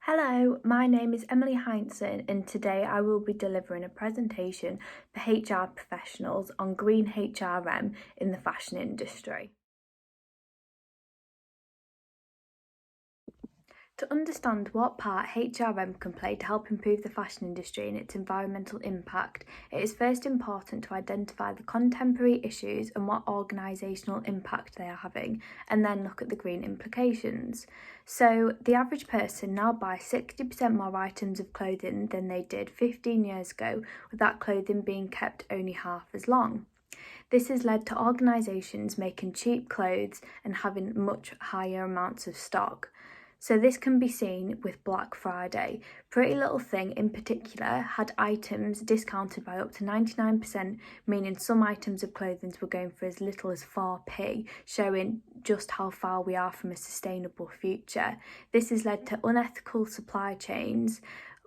Hello, my name is Emily Heinsohn and today I will be delivering a presentation for HR professionals on green HRM in the fashion industry. To understand what part HRM can play to help improve the fashion industry and its environmental impact, it is first important to identify the contemporary issues and what organisational impact they are having, and then look at the green implications. So, the average person now buys 60% more items of clothing than they did 15 years ago, with that clothing being kept only half as long. This has led to organisations making cheap clothes and having much higher amounts of stock. So this can be seen with Black Friday. Pretty Little Thing in particular had items discounted by up to 99%, meaning some items of clothing were going for as little as 4p, showing just how far we are from a sustainable future. This has led to unethical supply chains,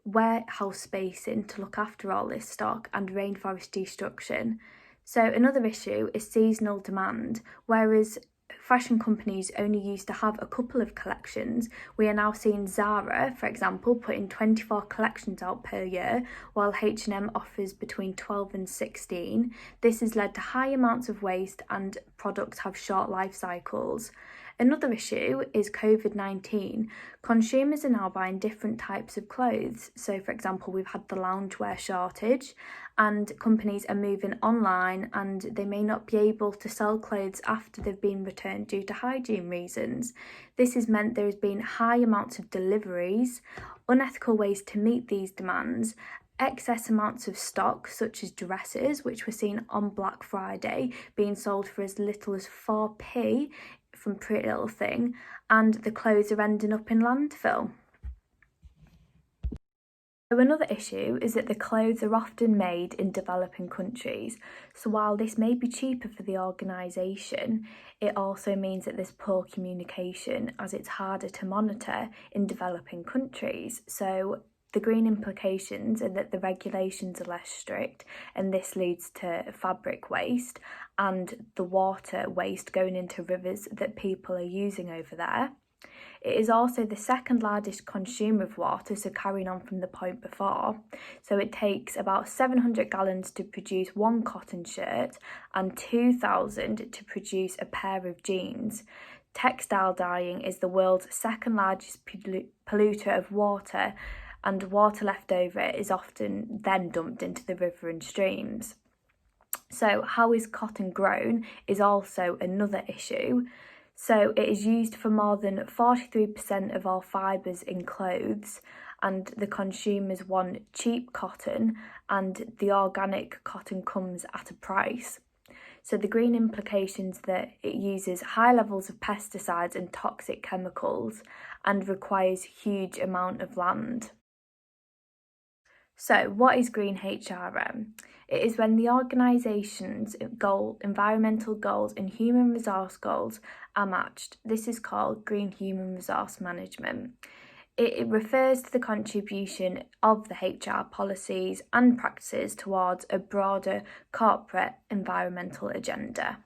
warehouse spacing to look after all this stock, and rainforest destruction. So another issue is seasonal demand. Whereas fashion companies only used to have a couple of collections, we are now seeing Zara, for example, putting 24 collections out per year, while H&M offers between 12 and 16. This has led to high amounts of waste and products have short life cycles. Another issue is COVID-19. Consumers are now buying different types of clothes. So, for example, we've had the loungewear shortage, and companies are moving online and they may not be able to sell clothes after they've been returned due to hygiene reasons. This has meant there has been high amounts of deliveries, unethical ways to meet these demands, excess amounts of stock such as dresses, which were seen on Black Friday being sold for as little as 4p from Pretty Little Thing, and the clothes are ending up in landfill. So another issue is that the clothes are often made in developing countries. So while this may be cheaper for the organisation, it also means that there's poor communication as it's harder to monitor in developing countries. So the green implications are that the regulations are less strict, and this leads to fabric waste and the water waste going into rivers that people are using over there. It is also the second largest consumer of water, so carrying on from the point before. So it takes about 700 gallons to produce one cotton shirt and 2,000 to produce a pair of jeans. Textile dyeing is the world's second largest polluter of water, and water left over is often then dumped into the river and streams. So how is cotton grown is also another issue. So it is used for more than 43% of all fibres in clothes, and the consumers want cheap cotton, and the organic cotton comes at a price. So the green implications that it uses high levels of pesticides and toxic chemicals and requires huge amount of land. So, what is green HRM? It is when the organisation's environmental goals and human resource goals are matched. This is called green human resource management. It refers to the contribution of the HR policies and practices towards a broader corporate environmental agenda.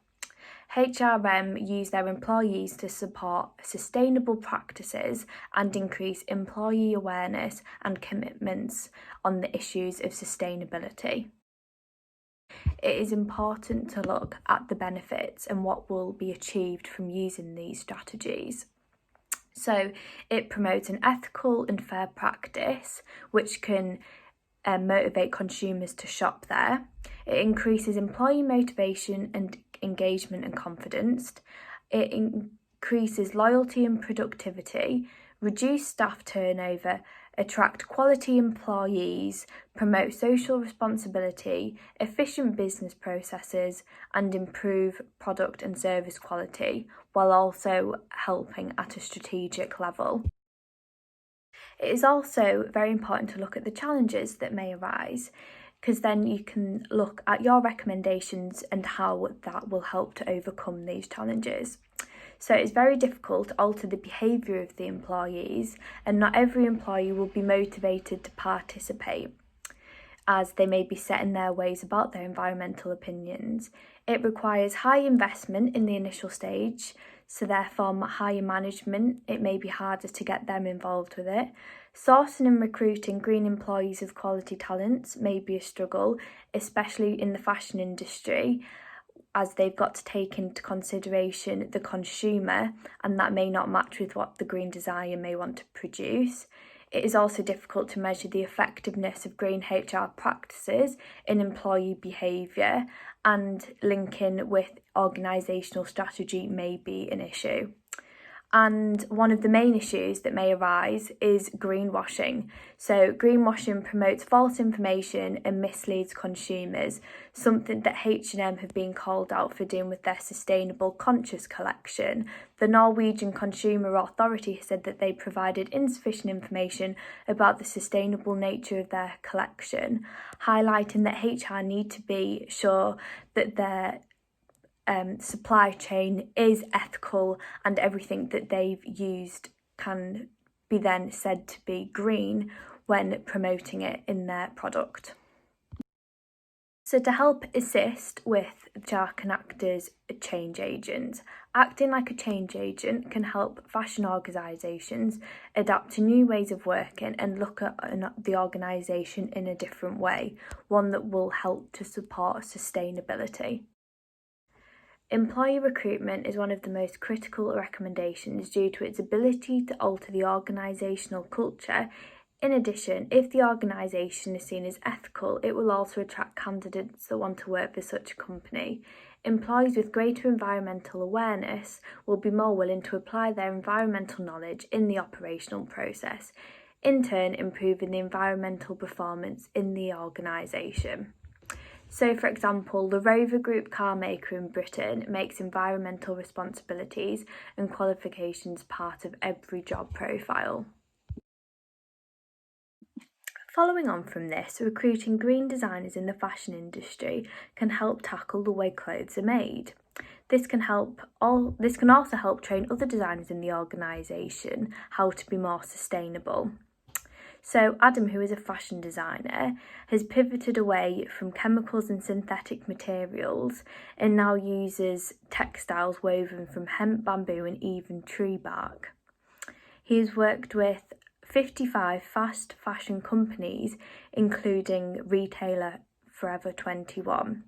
HRM use their employees to support sustainable practices and increase employee awareness and commitments on the issues of sustainability. It is important to look at the benefits and what will be achieved from using these strategies. So it promotes an ethical and fair practice, which can motivate consumers to shop there. It increases employee motivation and engagement and confidence. It increases loyalty and productivity, reduce staff turnover, attract quality employees, promote social responsibility, efficient business processes, and improve product and service quality, while also helping at a strategic level. It is also very important to look at the challenges that may arise, because then you can look at your recommendations and how that will help to overcome these challenges. So it's very difficult to alter the behaviour of the employees, and not every employee will be motivated to participate, as they may be set in their ways about their environmental opinions. It requires high investment in the initial stage, so therefore higher management, it may be harder to get them involved with it. Sourcing and recruiting green employees of quality talents may be a struggle, especially in the fashion industry, as they've got to take into consideration the consumer, and that may not match with what the green designer may want to produce. It is also difficult to measure the effectiveness of green HR practices in employee behaviour, and linking with organisational strategy may be an issue. And one of the main issues that may arise is greenwashing. So greenwashing promotes false information and misleads consumers, something that H&M have been called out for doing with their Sustainable Conscious collection. The Norwegian Consumer Authority has said that they provided insufficient information about the sustainable nature of their collection, highlighting that HR need to be sure that their supply chain is ethical and everything that they've used can be then said to be green when promoting it in their product. So to help assist with HR can act as a change agent. Acting like a change agent can help fashion organisations adapt to new ways of working and look at the organisation in a different way, one that will help to support sustainability. Employee recruitment is one of the most critical recommendations due to its ability to alter the organisational culture. In addition, if the organisation is seen as ethical, it will also attract candidates that want to work for such a company. Employees with greater environmental awareness will be more willing to apply their environmental knowledge in the operational process, in turn improving the environmental performance in the organisation. So, for example, the Rover Group car maker in Britain makes environmental responsibilities and qualifications part of every job profile. Following on from this, recruiting green designers in the fashion industry can help tackle the way clothes are made. This can also help train other designers in the organisation how to be more sustainable. So Adam, who is a fashion designer, has pivoted away from chemicals and synthetic materials and now uses textiles woven from hemp, bamboo and even tree bark. He has worked with 55 fast fashion companies, including retailer Forever 21.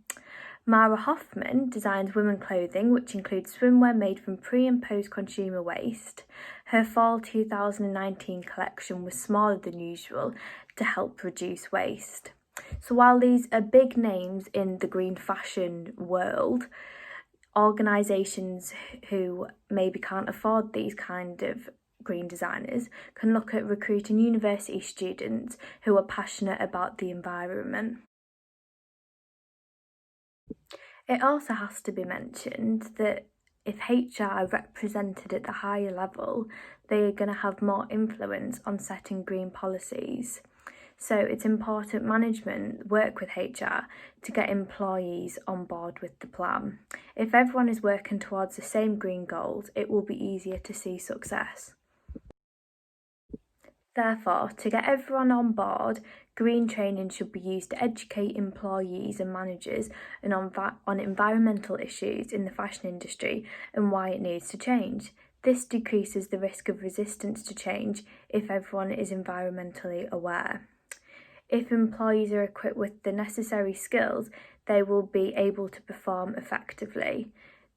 Mara Hoffman designs women clothing, which includes swimwear made from pre- and post-consumer waste. Her fall 2019 collection was smaller than usual to help reduce waste. So while these are big names in the green fashion world, organisations who maybe can't afford these kind of green designers can look at recruiting university students who are passionate about the environment. It also has to be mentioned that if HR are represented at the higher level, they are going to have more influence on setting green policies. So it's important management work with HR to get employees on board with the plan. If everyone is working towards the same green goals, it will be easier to see success. Therefore, to get everyone on board, green training should be used to educate employees and managers on environmental issues in the fashion industry and why it needs to change. This decreases the risk of resistance to change if everyone is environmentally aware. If employees are equipped with the necessary skills, they will be able to perform effectively.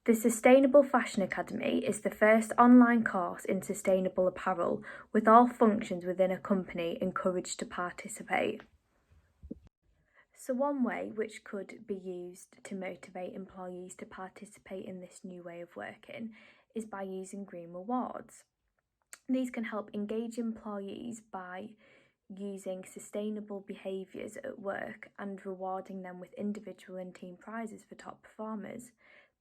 The Sustainable Fashion Academy is the first online course in sustainable apparel, with all functions within a company encouraged to participate. So one way which could be used to motivate employees to participate in this new way of working is by using green rewards. These can help engage employees by using sustainable behaviours at work and rewarding them with individual and team prizes for top performers.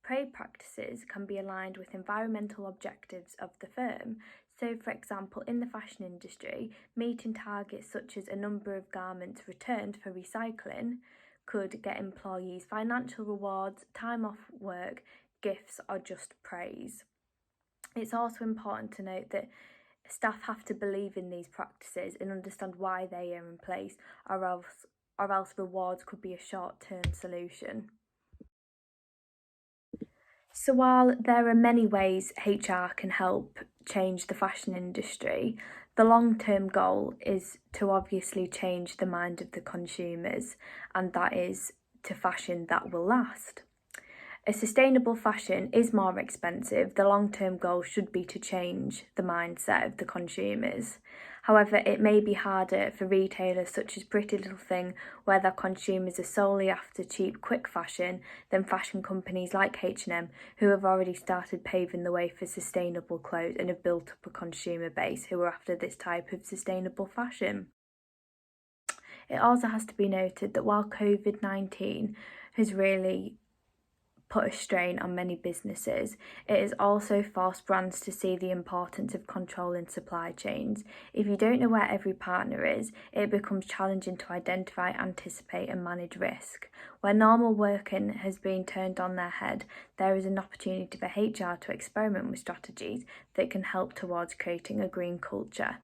Pay practices can be aligned with environmental objectives of the firm. So, for example, in the fashion industry, meeting targets such as a number of garments returned for recycling could get employees financial rewards, time off work, gifts, or just praise. It's also important to note that staff have to believe in these practices and understand why they are in place, or else rewards could be a short-term solution. So while there are many ways HR can help change the fashion industry, the long-term goal is to obviously change the mind of the consumers, and that is to fashion that will last. A sustainable fashion is more expensive. The long-term goal should be to change the mindset of the consumers. However, it may be harder for retailers such as Pretty Little Thing, where their consumers are solely after cheap, quick fashion, than fashion companies like H&M, who have already started paving the way for sustainable clothes and have built up a consumer base who are after this type of sustainable fashion. It also has to be noted that while COVID-19 has really put a strain on many businesses, it has also forced brands to see the importance of controlling supply chains. If you don't know where every partner is, it becomes challenging to identify, anticipate and manage risk. Where normal working has been turned on their head, there is an opportunity for HR to experiment with strategies that can help towards creating a green culture.